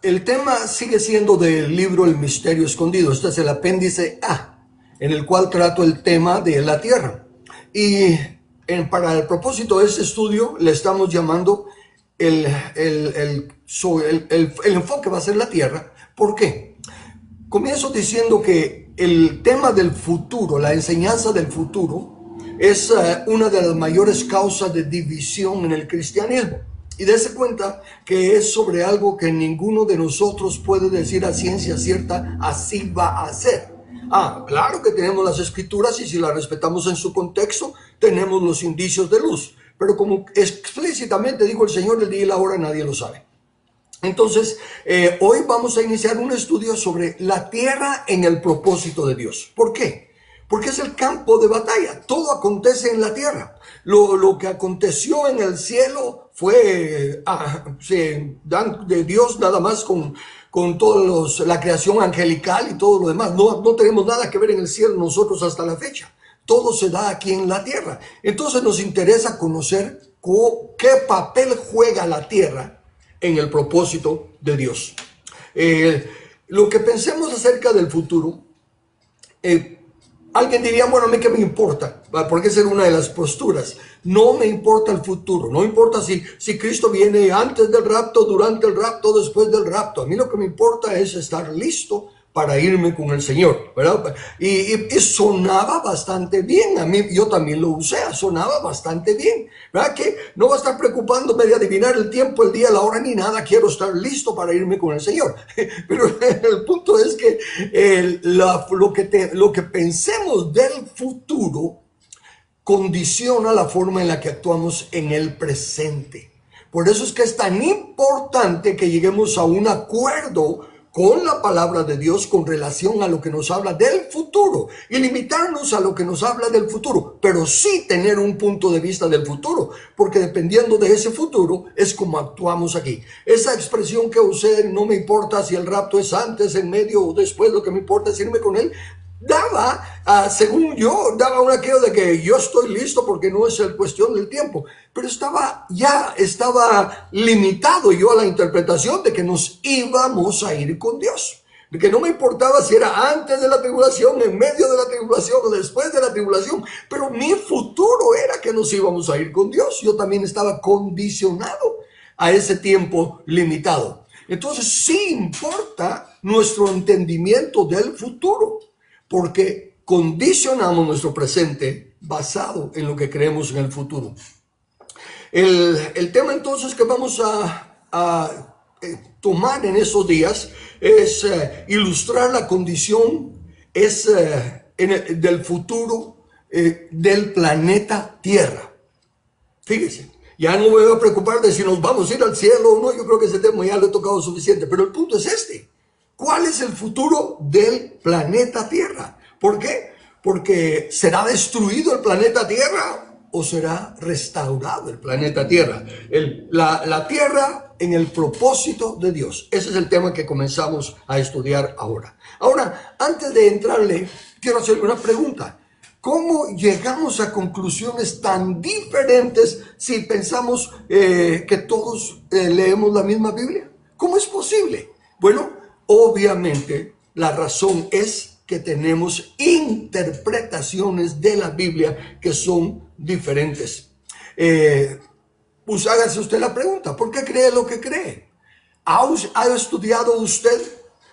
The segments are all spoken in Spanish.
El tema sigue siendo del libro El Misterio Escondido. Este es el apéndice A, en el cual trato el tema de la tierra. Y para el propósito de este estudio le estamos llamando el enfoque va a ser la tierra. ¿Por qué? Comienzo diciendo que el tema del futuro, la enseñanza del futuro, es una de las mayores causas de división en el cristianismo. Y dése cuenta que es sobre algo que ninguno de nosotros puede decir a ciencia cierta, así va a ser. Claro que tenemos las escrituras y si las respetamos en su contexto, tenemos los indicios de luz. Pero como explícitamente dijo el Señor, el día y la hora nadie lo sabe. Entonces, hoy vamos a iniciar un estudio sobre la tierra en el propósito de Dios. ¿Por qué? Porque es el campo de batalla. Todo acontece en la tierra. Lo que aconteció en el cielo fue de Dios nada más con toda la creación angelical y todo lo demás. No tenemos nada que ver en el cielo nosotros hasta la fecha. Todo se da aquí en la tierra. Entonces nos interesa conocer qué papel juega la tierra en el propósito de Dios. Lo que pensemos acerca del futuro, alguien diría, bueno, a mí qué me importa, porque esa es una de las posturas. No me importa el futuro, no importa si Cristo viene antes del rapto, durante el rapto, después del rapto. A mí lo que me importa es estar listo para irme con el Señor, ¿verdad? Y sonaba bastante bien. A mí, yo también lo usé, sonaba bastante bien, ¿verdad? Que no va a estar preocupándome de adivinar el tiempo, el día, la hora, ni nada. Quiero estar listo para irme con el Señor. Pero el punto es que lo que pensemos del futuro condiciona la forma en la que actuamos en el presente. Por eso es que es tan importante que lleguemos a un acuerdo con la palabra de Dios con relación a lo que nos habla del futuro y limitarnos a lo que nos habla del futuro, pero sí tener un punto de vista del futuro, porque dependiendo de ese futuro es como actuamos aquí. Esa expresión que usé, no me importa si el rapto es antes, en medio o después, lo que me importa es irme con él, según yo, daba un aquello de que yo estoy listo porque no es cuestión del tiempo, pero estaba limitado yo a la interpretación de que nos íbamos a ir con Dios, de que no me importaba si era antes de la tribulación, en medio de la tribulación o después de la tribulación, pero mi futuro era que nos íbamos a ir con Dios. Yo también estaba condicionado a ese tiempo limitado. Entonces sí importa nuestro entendimiento del futuro, porque condicionamos nuestro presente basado en lo que creemos en el futuro. El tema entonces que vamos a tomar en esos días es ilustrar la condición del futuro del planeta Tierra. Fíjense, ya no me voy a preocupar de si nos vamos a ir al cielo o no. Yo creo que ese tema ya lo he tocado suficiente, pero el punto es este. ¿Cuál es el futuro del planeta Tierra? ¿Por qué? Porque ¿será destruido el planeta Tierra o será restaurado el planeta Tierra? La Tierra en el propósito de Dios. Ese es el tema que comenzamos a estudiar ahora. Ahora, antes de entrarle, quiero hacerle una pregunta. ¿Cómo llegamos a conclusiones tan diferentes si pensamos que todos leemos la misma Biblia? ¿Cómo es posible? Bueno, obviamente, la razón es que tenemos interpretaciones de la Biblia que son diferentes. Pues hágase usted la pregunta, ¿por qué cree lo que cree? ¿Ha estudiado usted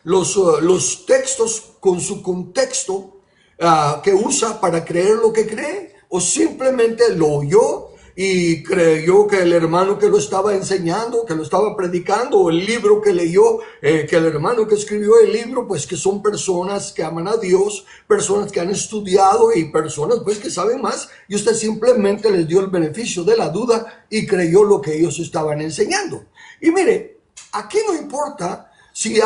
los textos con su contexto que usa para creer lo que cree? ¿O simplemente lo oyó y creyó que el hermano que lo estaba enseñando, que lo estaba predicando, o el libro que leyó, que el hermano que escribió el libro, pues que son personas que aman a Dios, personas que han estudiado y personas pues que saben más, y usted simplemente les dio el beneficio de la duda y creyó lo que ellos estaban enseñando? Y mire, aquí no importa si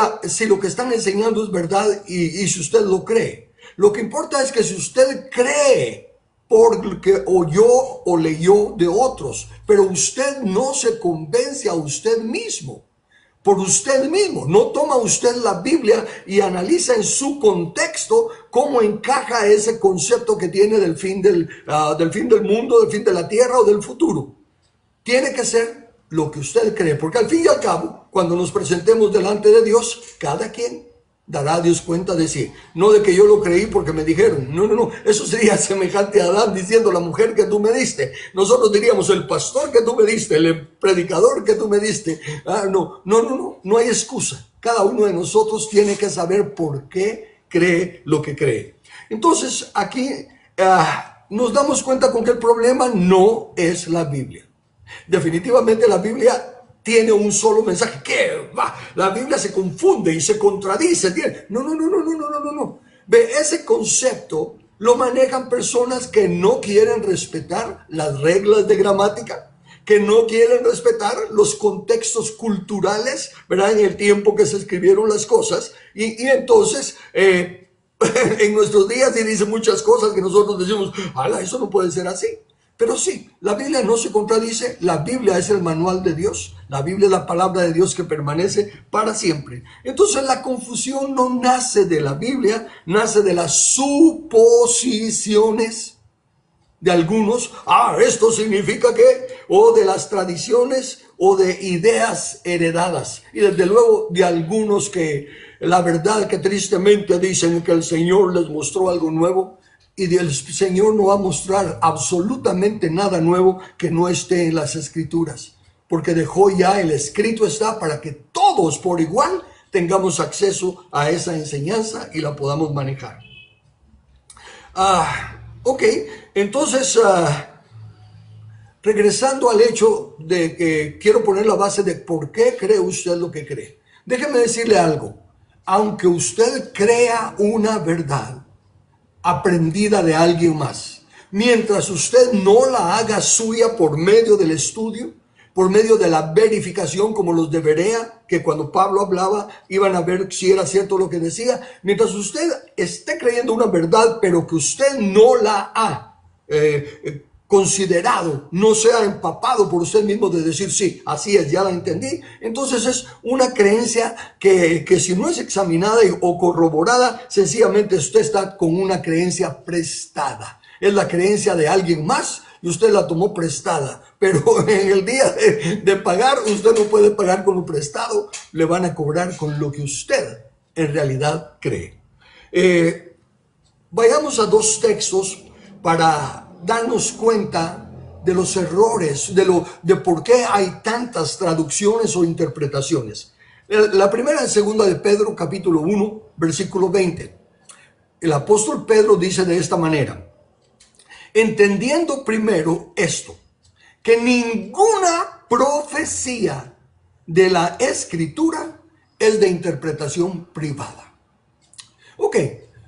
lo que están enseñando es verdad y si usted lo cree. Lo que importa es que si usted cree porque oyó o leyó de otros, pero usted no se convence a usted mismo, por usted mismo, no toma usted la Biblia y analiza en su contexto cómo encaja ese concepto que tiene del fin del mundo, del fin de la tierra o del futuro. Tiene que ser lo que usted cree, porque al fin y al cabo, cuando nos presentemos delante de Dios, cada quien dará a Dios cuenta de sí. No de que yo lo creí porque me dijeron. No, no, no. Eso sería semejante a Adán diciendo la mujer que tú me diste. Nosotros diríamos el pastor que tú me diste, el predicador que tú me diste. No, no, no, no. No hay excusa. Cada uno de nosotros tiene que saber por qué cree lo que cree. Entonces, aquí nos damos cuenta con que el problema no es la Biblia. Definitivamente la Biblia tiene un solo mensaje. ¿Qué va? La Biblia se confunde y se contradice. No, no, no, no, no, no, no, no. Ve, ese concepto lo manejan personas que no quieren respetar las reglas de gramática, que no quieren respetar los contextos culturales, ¿verdad? En el tiempo que se escribieron las cosas. Y entonces, en nuestros días se dicen muchas cosas que nosotros decimos, ¡hala, eso no puede ser así! Pero sí, la Biblia no se contradice, la Biblia es el manual de Dios, la Biblia es la palabra de Dios que permanece para siempre. Entonces la confusión no nace de la Biblia, nace de las suposiciones de algunos. Esto significa que, o de las tradiciones o de ideas heredadas. Y desde luego de algunos que la verdad que tristemente dicen que el Señor les mostró algo nuevo. Y el Señor no va a mostrar absolutamente nada nuevo que no esté en las Escrituras. Porque dejó ya, el escrito está para que todos por igual tengamos acceso a esa enseñanza y la podamos manejar. Ok, entonces, regresando al hecho de que quiero poner la base de por qué cree usted lo que cree. Déjeme decirle algo. Aunque usted crea una verdad aprendida de alguien más, mientras usted no la haga suya por medio del estudio, por medio de la verificación, como los de Berea, que cuando Pablo hablaba iban a ver si era cierto lo que decía, mientras usted esté creyendo una verdad pero que usted no la ha considerado, no sea empapado por usted mismo de decir, sí, así es, ya la entendí, entonces es una creencia que si no es examinada o corroborada, sencillamente usted está con una creencia prestada. Es la creencia de alguien más y usted la tomó prestada, pero en el día de pagar, usted no puede pagar con lo prestado, le van a cobrar con lo que usted en realidad cree. Vayamos a dos textos para darnos cuenta de los errores, de por qué hay tantas traducciones o interpretaciones. La primera es segunda de Pedro, capítulo 1, versículo 20. El apóstol Pedro dice de esta manera: entendiendo primero esto, que ninguna profecía de la Escritura es de interpretación privada. Ok,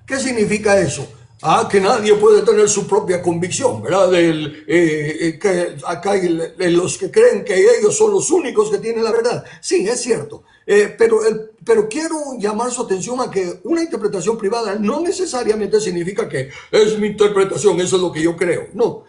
¿qué significa eso? Que nadie puede tener su propia convicción, ¿verdad? Que acá hay los que creen que ellos son los únicos que tienen la verdad. Sí, es cierto. Pero quiero llamar su atención a que una interpretación privada no necesariamente significa que es mi interpretación, eso es lo que yo creo. No,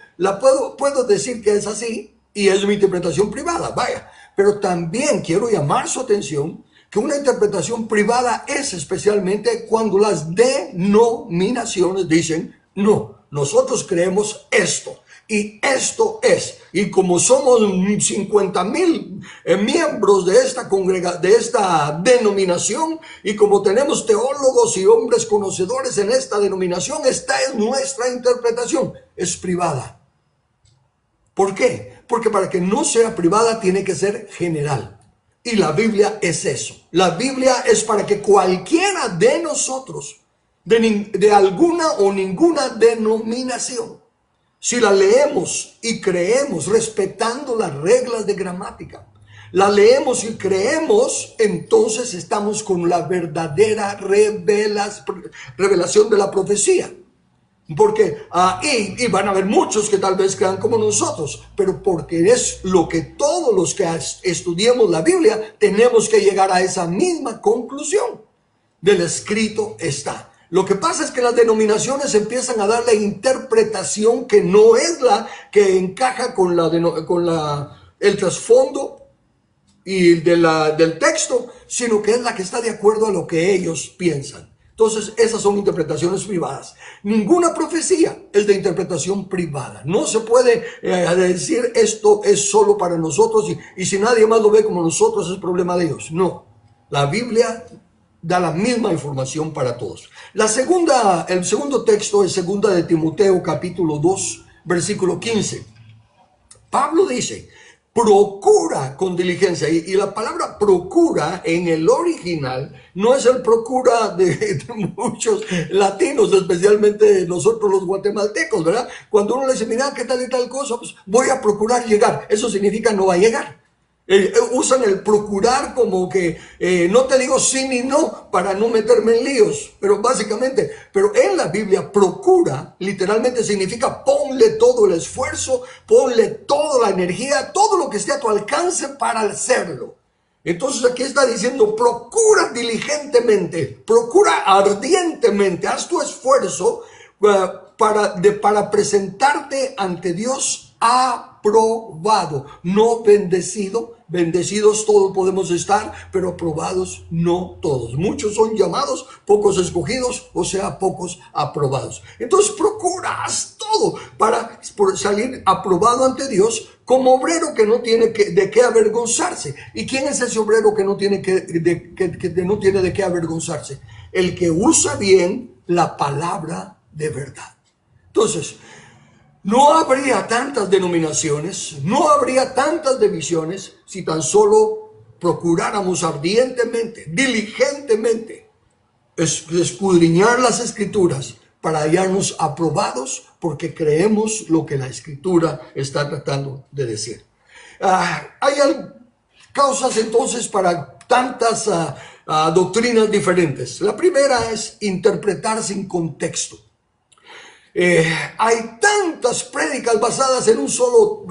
puedo decir que es así y es mi interpretación privada, vaya. Pero también quiero llamar su atención que una interpretación privada es especialmente cuando las denominaciones dicen, no, nosotros creemos esto, y esto es, y como somos 50,000 miembros de esta denominación, y como tenemos teólogos y hombres conocedores en esta denominación, esta es nuestra interpretación, es privada. ¿Por qué? Porque para que no sea privada tiene que ser general. Y la Biblia es eso. La Biblia es para que cualquiera de nosotros, de alguna o ninguna denominación, si la leemos y creemos respetando las reglas de gramática, la leemos y creemos, entonces estamos con la verdadera revelación de la profecía. Porque y van a haber muchos que tal vez crean como nosotros, pero porque es lo que todos los que estudiamos la Biblia tenemos que llegar a esa misma conclusión. Del escrito está. Lo que pasa es que las denominaciones empiezan a darle interpretación que no es la que encaja con el trasfondo y del texto, sino que es la que está de acuerdo a lo que ellos piensan. Entonces, esas son interpretaciones privadas. Ninguna profecía es de interpretación privada. No se puede decir esto es solo para nosotros y si nadie más lo ve como nosotros es problema de ellos. No, la Biblia da la misma información para todos. El segundo texto es 2 de Timoteo capítulo 2, versículo 15. Pablo dice, procura con diligencia, y la palabra procura en el original no es el procura de muchos latinos, especialmente nosotros los guatemaltecos, ¿verdad? Cuando uno le dice, mira, ¿qué tal y tal cosa? Pues voy a procurar llegar. Eso significa no va a llegar. Usan el procurar como que no te digo sí ni no para no meterme en líos, pero básicamente, pero en la Biblia procura literalmente significa ponle todo el esfuerzo, ponle toda la energía, todo lo que esté a tu alcance para hacerlo. Entonces aquí está diciendo procura diligentemente, procura ardientemente, haz tu esfuerzo para presentarte ante Dios aprobado, no bendecido. Bendecidos todos podemos estar, pero aprobados no todos. Muchos son llamados, pocos escogidos, o sea, pocos aprobados. Entonces procuras todo para salir aprobado ante Dios como obrero que no tiene de qué avergonzarse. ¿Y quién es ese obrero que no tiene de qué avergonzarse? El que usa bien la palabra de verdad. Entonces, no habría tantas denominaciones, no habría tantas divisiones si tan solo procuráramos ardientemente, diligentemente, escudriñar las Escrituras para hallarnos aprobados porque creemos lo que la Escritura está tratando de decir. Hay causas entonces para tantas doctrinas diferentes. La primera es interpretar sin contexto. Hay tantas prédicas basadas en un solo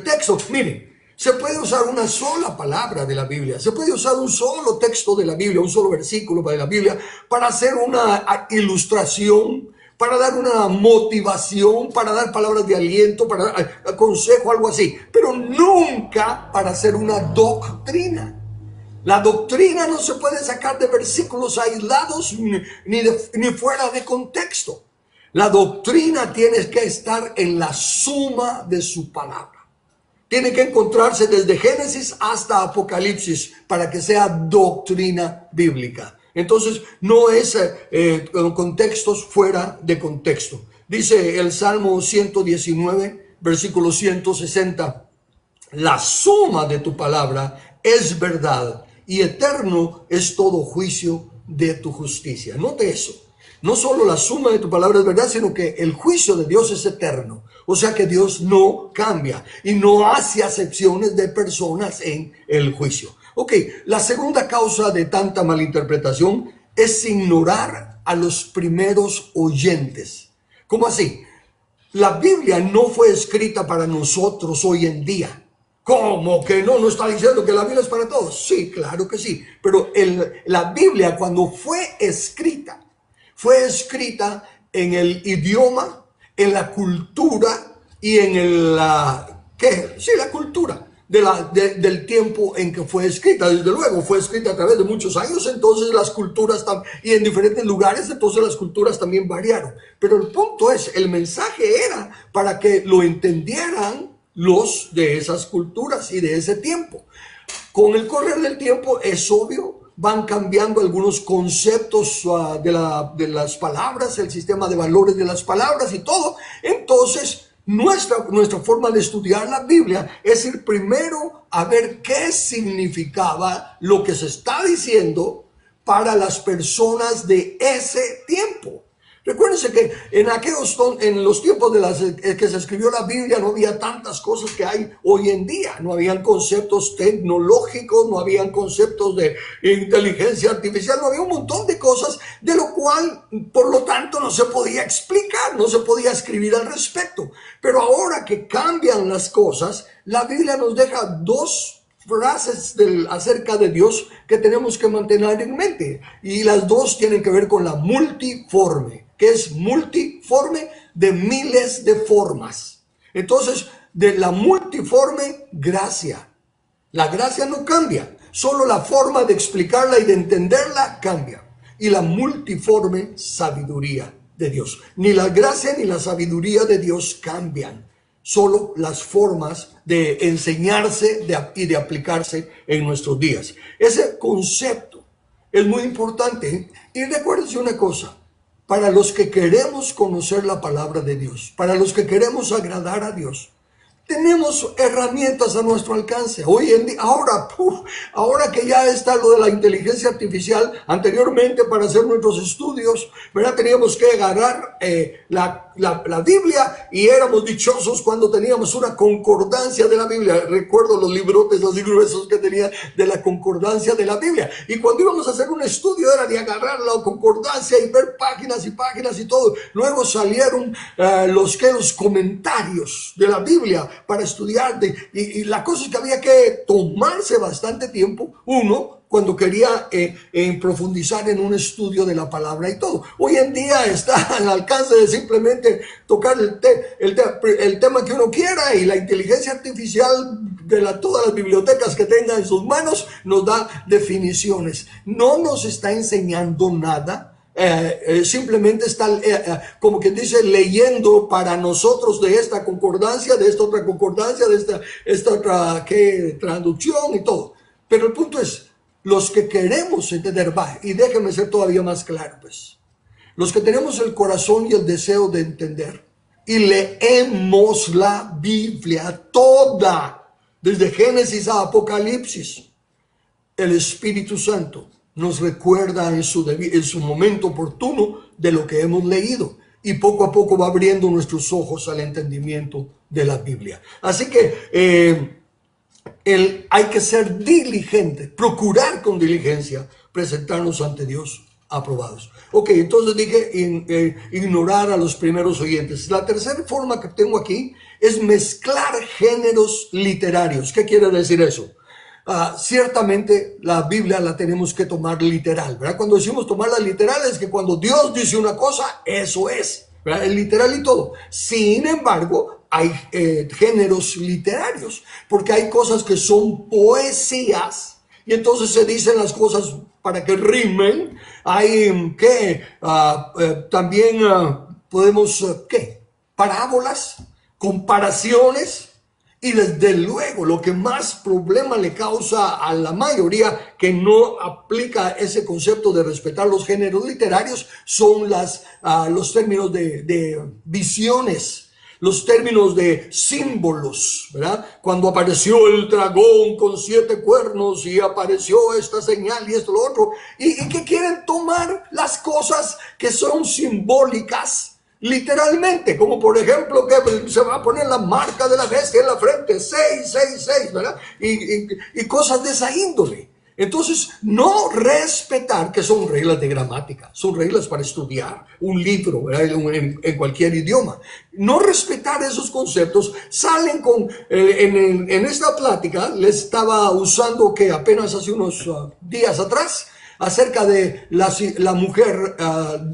texto. Miren, se puede usar una sola palabra de la Biblia, se puede usar un solo texto de la Biblia, un solo versículo de la Biblia para hacer una ilustración, para dar una motivación, para dar palabras de aliento, para dar consejo, algo así, pero nunca para hacer una doctrina. La doctrina no se puede sacar de versículos aislados ni fuera de contexto. La doctrina tiene que estar en la suma de su palabra. Tiene que encontrarse desde Génesis hasta Apocalipsis para que sea doctrina bíblica. Entonces, no es contextos fuera de contexto. Dice el Salmo 119, versículo 160, la suma de tu palabra es verdad y eterno es todo juicio de tu justicia. Note eso. No solo la suma de tu palabra es verdad, sino que el juicio de Dios es eterno. O sea que Dios no cambia y no hace acepciones de personas en el juicio. Ok, la segunda causa de tanta malinterpretación es ignorar a los primeros oyentes. ¿Cómo así? La Biblia no fue escrita para nosotros hoy en día. ¿Cómo que no? ¿No está diciendo que la Biblia es para todos? Sí, claro que sí. Pero la Biblia cuando fue escrita en el idioma, en la cultura y en la cultura del tiempo en que fue escrita. Desde luego fue escrita a través de muchos años, entonces las culturas y en diferentes lugares, entonces las culturas también variaron. Pero el punto es, el mensaje era para que lo entendieran los de esas culturas y de ese tiempo. Con el correr del tiempo es obvio, van cambiando algunos conceptos de las palabras, el sistema de valores de las palabras y todo. Entonces, nuestra forma de estudiar la Biblia es ir primero a ver qué significaba lo que se está diciendo para las personas de ese tiempo. Recuérdense que en los tiempos que se escribió la Biblia no había tantas cosas que hay hoy en día. No habían conceptos tecnológicos, no habían conceptos de inteligencia artificial, no había un montón de cosas de lo cual, por lo tanto, no se podía explicar, no se podía escribir al respecto. Pero ahora que cambian las cosas, la Biblia nos deja dos frases acerca de Dios que tenemos que mantener en mente. Y las dos tienen que ver con la multiforme. Que es multiforme de miles de formas. Entonces, de la multiforme gracia. La gracia no cambia, solo la forma de explicarla y de entenderla cambia. y la multiforme sabiduría de Dios. Ni la gracia ni la sabiduría de Dios cambian, solo las formas de enseñarse y de aplicarse en nuestros días. Ese concepto es muy importante. Y recuérdense una cosa, para los que queremos conocer la palabra de Dios, para los que queremos agradar a Dios, tenemos herramientas a nuestro alcance. Hoy en día, ahora que ya está lo de la inteligencia artificial, anteriormente para hacer nuestros estudios, ¿verdad? Teníamos que agarrar la Biblia, y éramos dichosos cuando teníamos una concordancia de la Biblia. Recuerdo los librotes así gruesos que tenía de la concordancia de la Biblia. Y cuando íbamos a hacer un estudio era de agarrar la concordancia y ver páginas y páginas y todo. Luego salieron los comentarios de la Biblia para estudiar, y la cosa es que había que tomarse bastante tiempo, cuando quería profundizar en un estudio de la palabra y todo. Hoy en día está al alcance de simplemente tocar el tema que uno quiera, y la inteligencia artificial de todas las bibliotecas que tenga en sus manos nos da definiciones. No nos está enseñando nada. Simplemente está, como quien dice, leyendo para nosotros de esta concordancia, de esta otra concordancia, de esta otra traducción y todo. Pero el punto es, los que queremos entender, y déjenme ser todavía más claro, pues, los que tenemos el corazón y el deseo de entender, y leemos la Biblia toda, desde Génesis a Apocalipsis, el Espíritu Santo nos recuerda en su momento oportuno de lo que hemos leído, y poco a poco va abriendo nuestros ojos al entendimiento de la Biblia. Así que hay que ser diligente, procurar con diligencia presentarnos ante Dios aprobados. Ok, entonces dije ignorar a los primeros oyentes. La tercera forma que tengo aquí es mezclar géneros literarios. ¿Qué quiere decir eso? Ciertamente la Biblia la tenemos que tomar literal, ¿verdad? Cuando decimos tomarla literal es que cuando Dios dice una cosa, eso es, ¿verdad? Es literal y todo. Sin embargo, hay géneros literarios, porque hay cosas que son poesías, y entonces se dicen las cosas para que rimen. Hay también podemos, parábolas, comparaciones. Y desde luego, lo que más problema le causa a la mayoría que no aplica ese concepto de respetar los géneros literarios son los términos de visiones, los términos de símbolos, ¿verdad? Cuando apareció el dragón con 7 cuernos y apareció esta señal y esto, lo otro, y que quieren tomar las cosas que son simbólicas literalmente, como por ejemplo que se va a poner la marca de la bestia en la frente, 666, ¿verdad? Y cosas de esa índole. Entonces, no respetar, que son reglas de gramática, son reglas para estudiar un libro, ¿verdad? En cualquier idioma. No respetar esos conceptos salen con, en esta plática, les estaba usando que apenas hace unos días atrás, acerca de la mujer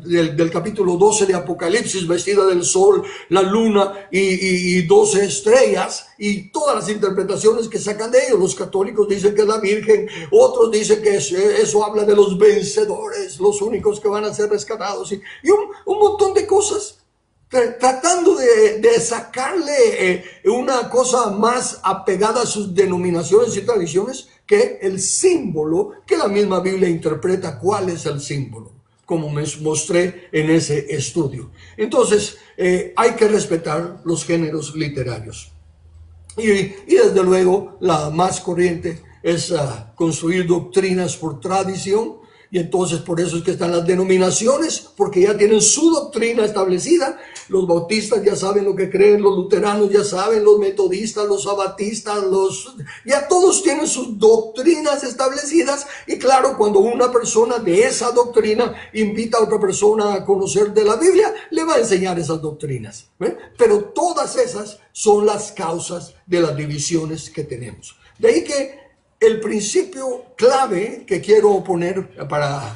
del capítulo 12 de Apocalipsis, vestida del sol, la luna y 12 estrellas, y todas las interpretaciones que sacan de ellos. Los católicos dicen que es la Virgen, otros dicen que eso habla de los vencedores, los únicos que van a ser rescatados, y un montón de cosas, tratando de sacarle una cosa más apegada a sus denominaciones y tradiciones que el símbolo, que la misma Biblia interpreta cuál es el símbolo, como me mostré en ese estudio. Entonces, hay que respetar los géneros literarios. Y desde luego, la más corriente es construir doctrinas por tradición. Y entonces por eso es que están las denominaciones, porque ya tienen su doctrina establecida. Los bautistas ya saben lo que creen, los luteranos ya saben, los metodistas, los sabatistas, ya todos tienen sus doctrinas establecidas. Y claro, cuando una persona de esa doctrina invita a otra persona a conocer de la Biblia, le va a enseñar esas doctrinas, ¿ven? Pero todas esas son las causas de las divisiones que tenemos. De ahí que el principio clave que quiero poner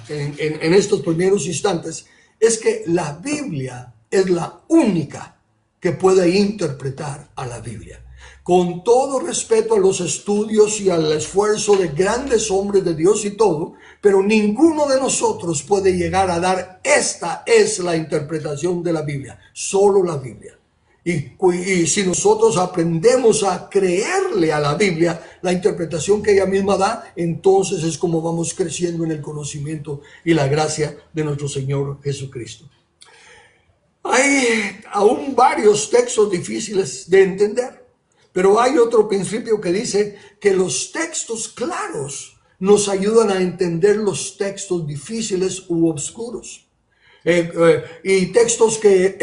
en estos primeros instantes es que la Biblia es la única que puede interpretar a la Biblia. con todo respeto a los estudios y al esfuerzo de grandes hombres de Dios y todo, pero ninguno de nosotros puede llegar a dar esta es la interpretación de la Biblia, solo la Biblia. Y si nosotros aprendemos a creerle a la Biblia la interpretación que ella misma da, entonces es como vamos creciendo en el conocimiento y la gracia de nuestro Señor Jesucristo. Hay aún varios textos difíciles de entender, pero hay otro principio que dice que los textos claros nos ayudan a entender los textos difíciles u oscuros. Y textos que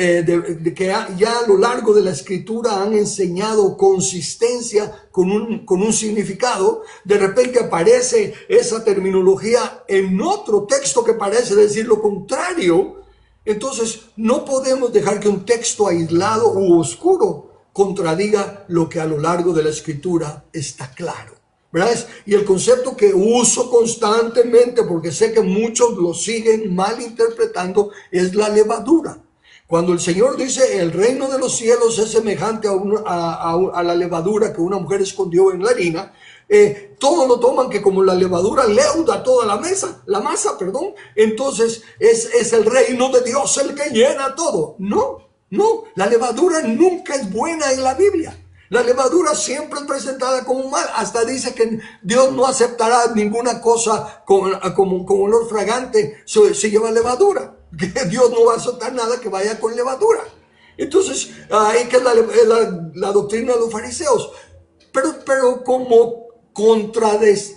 ya a lo largo de la escritura han enseñado consistencia con un significado, de repente aparece esa terminología en otro texto que parece decir lo contrario. Entonces no podemos dejar que un texto aislado u oscuro contradiga lo que a lo largo de la escritura está claro, ¿verdad? Y el concepto que uso constantemente, porque sé que muchos lo siguen malinterpretando, es la levadura. Cuando el Señor dice el reino de los cielos es semejante a la levadura que una mujer escondió en la harina, todos lo toman que como la levadura leuda toda la masa, entonces es el reino de Dios el que llena todo. No, la levadura nunca es buena en la Biblia. La levadura siempre es presentada como mal. Hasta dice que Dios no aceptará ninguna cosa con olor fragante si lleva levadura. Que Dios no va a aceptar nada que vaya con levadura. Entonces, ahí que es la doctrina de los fariseos. Pero como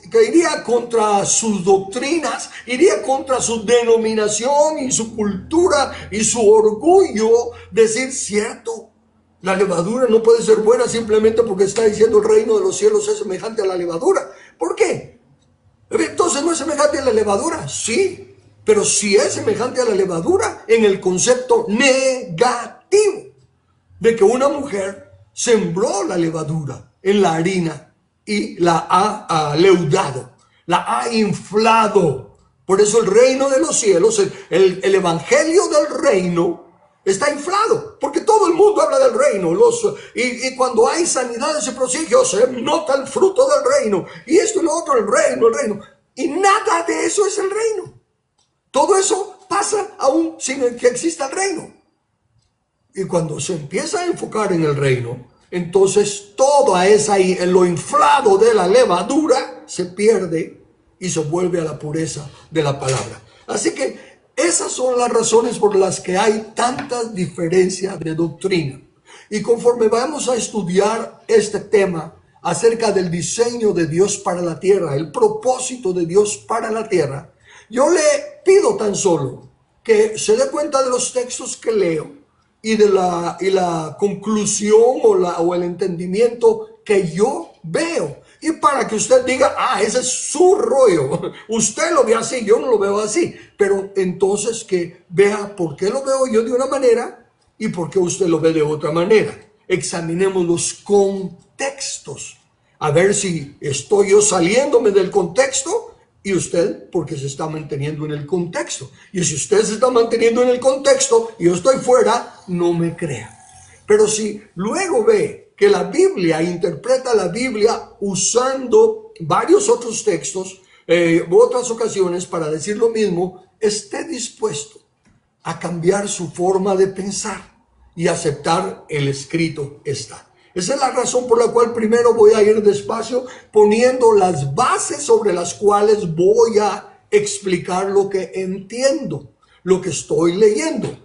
que iría contra sus doctrinas, iría contra su denominación y su cultura y su orgullo, decir cierto. La levadura no puede ser buena simplemente porque está diciendo el reino de los cielos es semejante a la levadura. ¿Por qué? Entonces no es semejante a la levadura, sí, pero sí es semejante a la levadura en el concepto negativo de que una mujer sembró la levadura en la harina y la ha leudado, la ha inflado. Por eso el reino de los cielos, el evangelio del reino está inflado, porque todo el mundo habla del reino, y cuando hay sanidades y prodigios se nota el fruto del reino, y esto y lo otro, el reino, y nada de eso es el reino. Todo eso pasa aún sin que exista el reino. Y cuando se empieza a enfocar en el reino, entonces lo inflado de la levadura se pierde y se vuelve a la pureza de la palabra. Así que esas son las razones por las que hay tantas diferencias de doctrina. Y conforme vamos a estudiar este tema acerca del diseño de Dios para la tierra, el propósito de Dios para la tierra, yo le pido tan solo que se dé cuenta de los textos que leo y la conclusión o el entendimiento que yo veo. Y para que usted diga, ese es su rollo. Usted lo ve así, yo no lo veo así. Pero entonces que vea por qué lo veo yo de una manera y por qué usted lo ve de otra manera. Examinemos los contextos. A ver si estoy yo saliéndome del contexto y usted porque se está manteniendo en el contexto. Y si usted se está manteniendo en el contexto y yo estoy fuera, no me crea. Pero si luego ve que la Biblia interpreta la Biblia usando varios otros textos, otras ocasiones para decir lo mismo, esté dispuesto a cambiar su forma de pensar y aceptar el escrito está. Esa es la razón por la cual primero voy a ir despacio poniendo las bases sobre las cuales voy a explicar lo que entiendo, lo que estoy leyendo.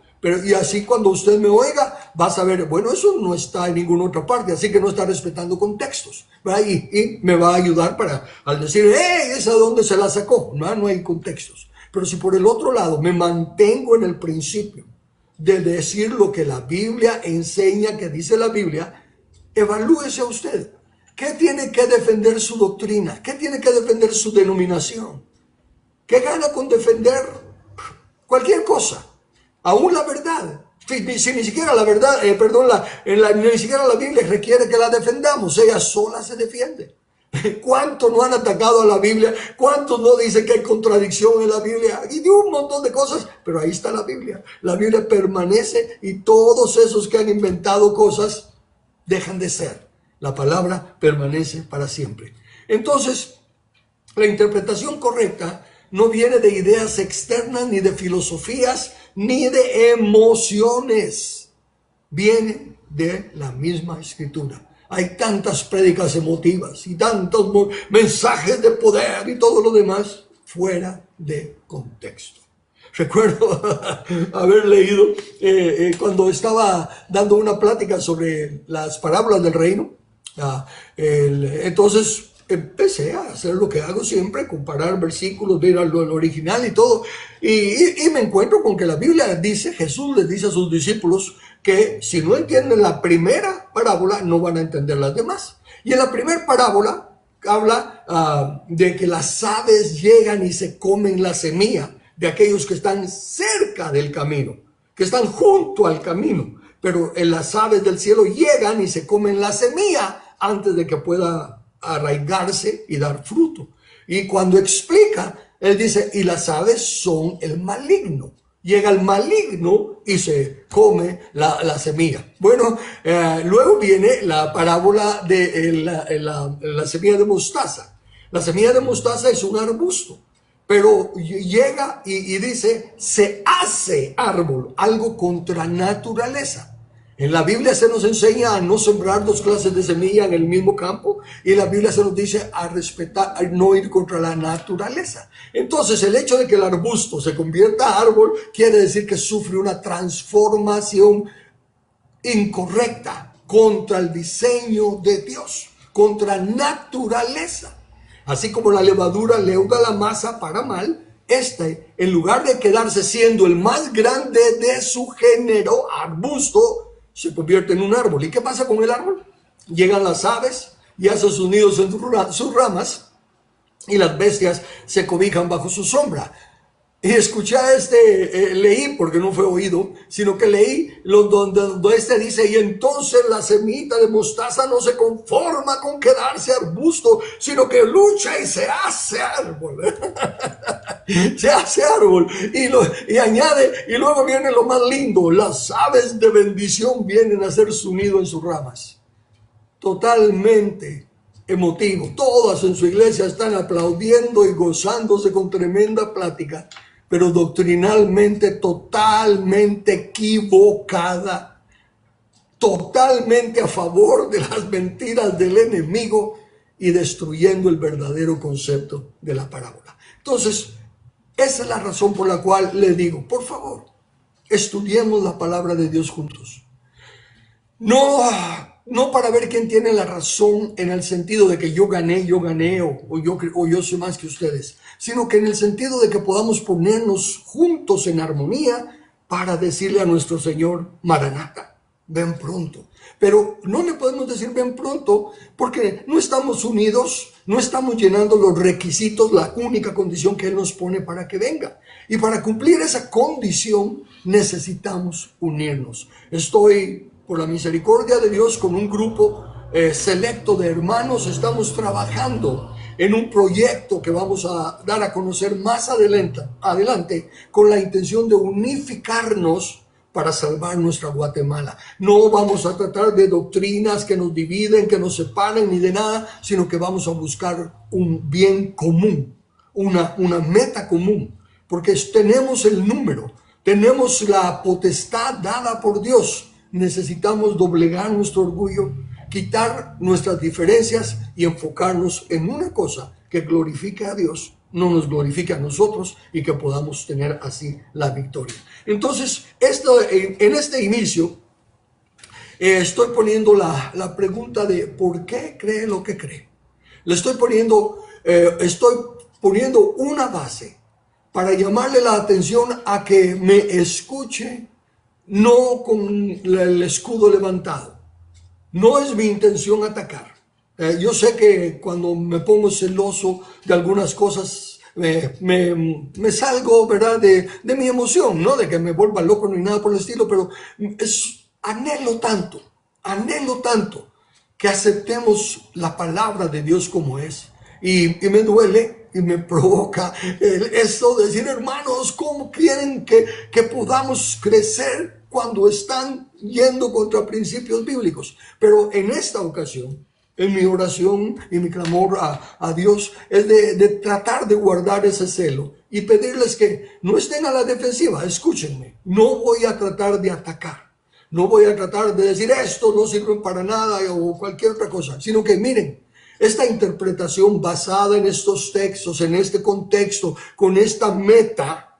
Y así cuando usted me oiga, va a saber, bueno, eso no está en ninguna otra parte, así que no está respetando contextos, ¿verdad? Y me va a ayudar al decir, ¿esa de dónde se la sacó? No hay contextos. Pero si por el otro lado me mantengo en el principio de decir lo que la Biblia enseña, que dice la Biblia, evalúese a usted. ¿Qué tiene que defender su doctrina? ¿Qué tiene que defender su denominación? ¿Qué gana con defender cualquier cosa? Aún la verdad. Si ni siquiera la verdad, ni siquiera la Biblia requiere que la defendamos, ella sola se defiende. ¿Cuántos no han atacado a la Biblia? ¿Cuántos no dicen que hay contradicción en la Biblia? Y de un montón de cosas, pero ahí está la Biblia. La Biblia permanece y todos esos que han inventado cosas dejan de ser. La palabra permanece para siempre. Entonces, la interpretación correcta no viene de ideas externas, ni de filosofías, ni de emociones. Viene de la misma Escritura. Hay tantas prédicas emotivas y tantos mensajes de poder y todo lo demás fuera de contexto. Recuerdo haber leído cuando estaba dando una plática sobre las parábolas del reino. Entonces empecé a hacer lo que hago siempre, comparar versículos, ver al original y todo. Y me encuentro con que la Biblia dice, Jesús les dice a sus discípulos que si no entienden la primera parábola, no van a entender las demás. Y en la primera parábola habla de que las aves llegan y se comen la semilla de aquellos que están cerca del camino, que están junto al camino. Pero las aves del cielo llegan y se comen la semilla antes de que pueda arraigarse y dar fruto. Y cuando explica, él dice, y las aves son el maligno. Llega el maligno y se come la semilla. Bueno, luego viene la parábola de la semilla de mostaza. La semilla de mostaza es un arbusto, pero llega y dice, se hace árbol, algo contra naturaleza. En la Biblia se nos enseña a no sembrar dos clases de semilla en el mismo campo, y en la Biblia se nos dice a respetar, a no ir contra la naturaleza. Entonces, el hecho de que el arbusto se convierta a árbol quiere decir que sufre una transformación incorrecta contra el diseño de Dios, contra naturaleza. Así como la levadura leuda la masa para mal, en lugar de quedarse siendo el más grande de su género, arbusto, se convierte en un árbol. ¿Y qué pasa con el árbol? Llegan las aves y hacen sus nidos en sus ramas, y las bestias se cobijan bajo su sombra. Y escuché leí, porque no fue oído, sino que leí donde dice, y entonces la semita de mostaza no se conforma con quedarse arbusto, sino que lucha y se hace árbol. Se hace árbol. Y añade, y luego viene lo más lindo, las aves de bendición vienen a hacer su nido en sus ramas. Totalmente emotivo. Todas en su iglesia están aplaudiendo y gozándose con tremenda plática, pero doctrinalmente totalmente equivocada, totalmente a favor de las mentiras del enemigo y destruyendo el verdadero concepto de la parábola. Entonces, esa es la razón por la cual le digo, por favor, estudiemos la palabra de Dios juntos. No para ver quién tiene la razón en el sentido de que yo gané, o yo soy más que ustedes, sino que en el sentido de que podamos ponernos juntos en armonía para decirle a nuestro Señor, Maranata, ven pronto. Pero no le podemos decir ven pronto porque no estamos unidos, no estamos llenando los requisitos, la única condición que Él nos pone para que venga. Y para cumplir esa condición necesitamos unirnos. Estoy, por la misericordia de Dios, con un grupo selecto de hermanos, estamos trabajando en un proyecto que vamos a dar a conocer más adelante con la intención de unificarnos para salvar nuestra Guatemala. No vamos a tratar de doctrinas que nos dividen, que nos separen, ni de nada, sino que vamos a buscar un bien común, una meta común, porque tenemos el número, tenemos la potestad dada por Dios. Necesitamos doblegar nuestro orgullo, quitar nuestras diferencias y enfocarnos en una cosa que glorifique a Dios, no nos glorifique a nosotros, y que podamos tener así la victoria. Entonces, en este inicio, estoy poniendo la pregunta de ¿por qué cree lo que cree? Le estoy poniendo una base para llamarle la atención a que me escuche, no con el escudo levantado. No es mi intención atacar. Yo sé que cuando me pongo celoso de algunas cosas, me salgo, ¿verdad?, de mi emoción, no de que me vuelva loco ni nada por el estilo, pero anhelo tanto que aceptemos la palabra de Dios como es. Y me duele y me provoca esto de decir, hermanos, ¿cómo quieren que podamos crecer cuando están yendo contra principios bíblicos? Pero en esta ocasión en mi oración y mi clamor a Dios es de tratar de guardar ese celo y pedirles que no estén a la defensiva. Escúchenme, no voy a tratar de atacar, no voy a tratar de decir esto no sirve para nada o cualquier otra cosa, sino que miren, esta interpretación basada en estos textos, en este contexto, con esta meta,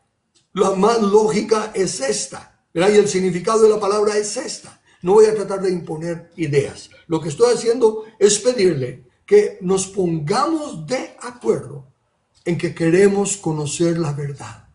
la más lógica es esta, ¿verdad? Y el significado de la palabra es esta. No voy a tratar de imponer ideas. Lo que estoy haciendo es pedirle que nos pongamos de acuerdo en que queremos conocer la verdad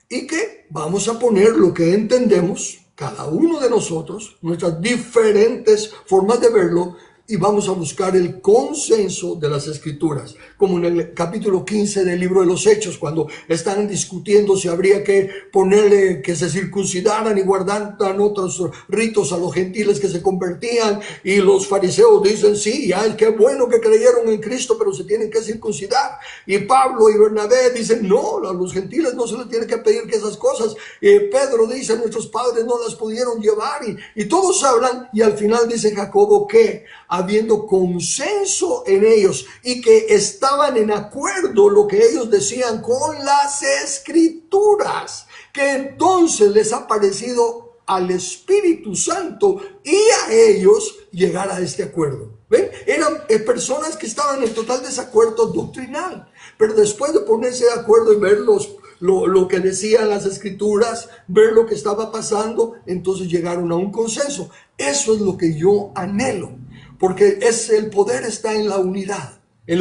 y que vamos a poner lo que entendemos, cada uno de nosotros, nuestras diferentes formas de verlo, y vamos a buscar el consenso de las Escrituras, como en el capítulo 15 del libro de los Hechos, cuando están discutiendo si habría que ponerle que se circuncidaran y guardaran otros ritos a los gentiles que se convertían, y los fariseos dicen, sí, ya, qué bueno que creyeron en Cristo, pero se tienen que circuncidar, y Pablo y Bernabé dicen, no, a los gentiles no se les tiene que pedir que esas cosas, Pedro dice, nuestros padres no las pudieron llevar, y todos hablan, y al final dice Jacobo que habiendo consenso en ellos y que estaban en acuerdo lo que ellos decían con las Escrituras, que entonces les ha parecido al Espíritu Santo y a ellos llegar a este acuerdo. ¿Ven? Eran personas que estaban en total desacuerdo doctrinal, pero después de ponerse de acuerdo y ver lo que decían las Escrituras, ver lo que estaba pasando, entonces llegaron a un consenso. Eso es lo que yo anhelo. Porque el poder está en la unidad, y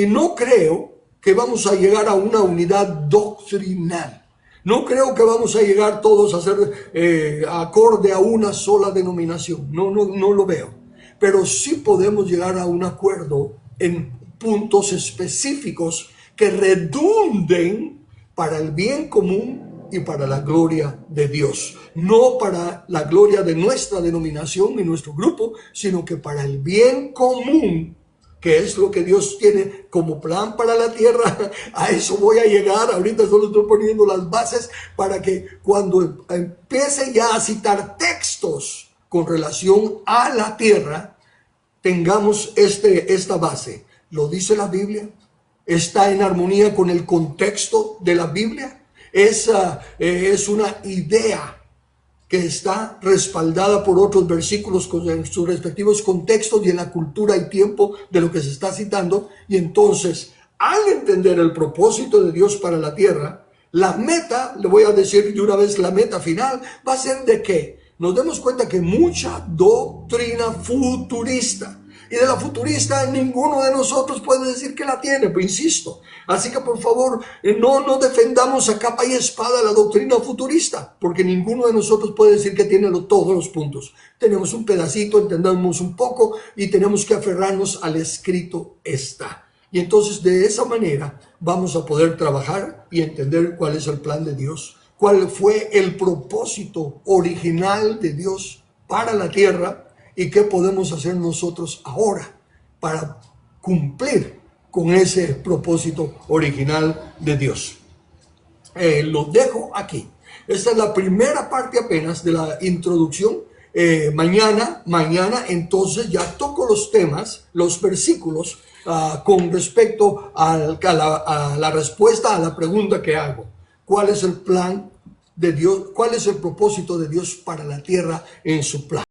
no creo que vamos a llegar a una unidad doctrinal. No creo que vamos a llegar todos a ser acorde a una sola denominación. No lo veo. Pero sí podemos llegar a un acuerdo en puntos específicos que redunden para el bien común y para la gloria de Dios. No para la gloria de nuestra denominación y nuestro grupo, sino que para el bien común, que es lo que Dios tiene como plan para la tierra. A eso voy a llegar. Ahorita solo estoy poniendo las bases para que cuando empiece ya a citar textos con relación a la tierra, tengamos esta base. ¿Lo dice la Biblia? ¿Está en armonía con el contexto de la Biblia? Es una idea que está respaldada por otros versículos con sus respectivos contextos y en la cultura y tiempo de lo que se está citando. Y entonces, al entender el propósito de Dios para la tierra, la meta, le voy a decir de una vez la meta final, va a ser de que nos demos cuenta que mucha doctrina futurista, y de la futurista ninguno de nosotros puede decir que la tiene, pero insisto. Así que por favor, no defendamos a capa y espada la doctrina futurista, porque ninguno de nosotros puede decir que tiene todos los puntos. Tenemos un pedacito, entendemos un poco y tenemos que aferrarnos al escrito está. Y entonces de esa manera vamos a poder trabajar y entender cuál es el plan de Dios, cuál fue el propósito original de Dios para la tierra, y qué podemos hacer nosotros ahora para cumplir con ese propósito original de Dios. Lo dejo aquí. Esta es la primera parte apenas de la introducción. Mañana entonces ya toco los temas, los versículos con respecto a la respuesta a la pregunta que hago. ¿Cuál es el plan de Dios? ¿Cuál es el propósito de Dios para la tierra en su plan?